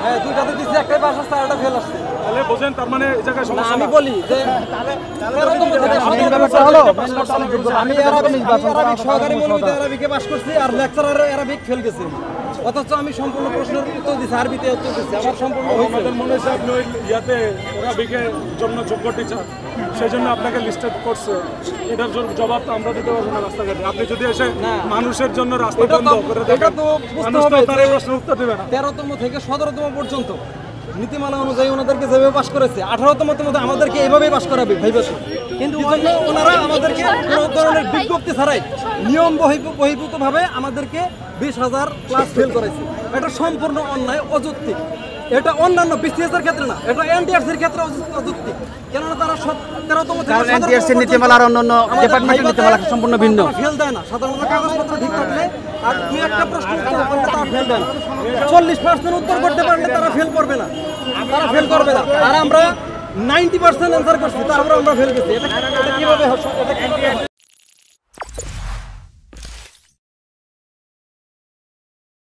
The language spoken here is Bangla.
হ্যাঁ দুইটাতে দিছি, একটাই পাস আসছে আর একটা ফেল আসছে। তাহলে বোঝেন তার মানে এই জায়গায় সমস্যা। আমি বলি যে আমি আরবিক সহকারী মৌলভীতে আরবিকে পাস করছি আর লেকচারার আরবিক ফেল গেছে, অথচ আমি সম্পূর্ণ প্রশ্নের উত্তর দিছি, আরবিতে উত্তর দিছি, আমার সম্পূর্ণ আমাদের মনে হয়েছে আপনি ওই ইয়াতে আরবিকের জন্য যোগ্য টিচার, সেই জন্য আপনাকে লিস্টেড করছে। এটার জবাব তো আমরা দিতে পারবো না রাস্তাঘাটে। আপনি যদি এসে মানুষের জন্য রাস্তা বন্ধ করে দেখেন, মানুষ তো আপনার এই প্রশ্নের উত্তর দেবে না। 13তম থেকে 17তম পর্যন্ত নীতিমালা অনুযায়ী ওনাদেরকে যেভাবে পাস করেছে, 18তম মধ্যে আমাদেরকে এইভাবেই পাস করাবে ভাইবাসে। কিন্তু ওনারা আমাদেরকে কোনো ধরনের বিজ্ঞপ্তি ছাড়াই নিয়ম বহির্ভূতভাবে আমাদেরকে 20,000 ক্লাস ফেল করেছে। এটা সম্পূর্ণ অন্যায়, অযৌক্তিক। এটা অন্যান্য বিসিএস এর ক্ষেত্রে না, এটা এনটিআরসি এর ক্ষেত্রে অযৌক্তিক। কেননা তারা 13তম থেকে এনটিআরসি নীতিমালা আর অন্যান্য ডিপার্টমেন্টের নীতিমালা সম্পূর্ণ ভিন্ন। ফেল দেয় না সাধারণত, কাগজপত্র ঠিক থাকলে আর দুই একটা প্রশ্ন উত্তর করলে তারা ফেল দেয় না। 40% উত্তর করতে পারলে তারা ফেল করবে না, তারা ফেল করবে না। আর আমরা 90% অ্যান্সার করছি, তারপরে আমরা ফেল গেছি। এটা কিভাবে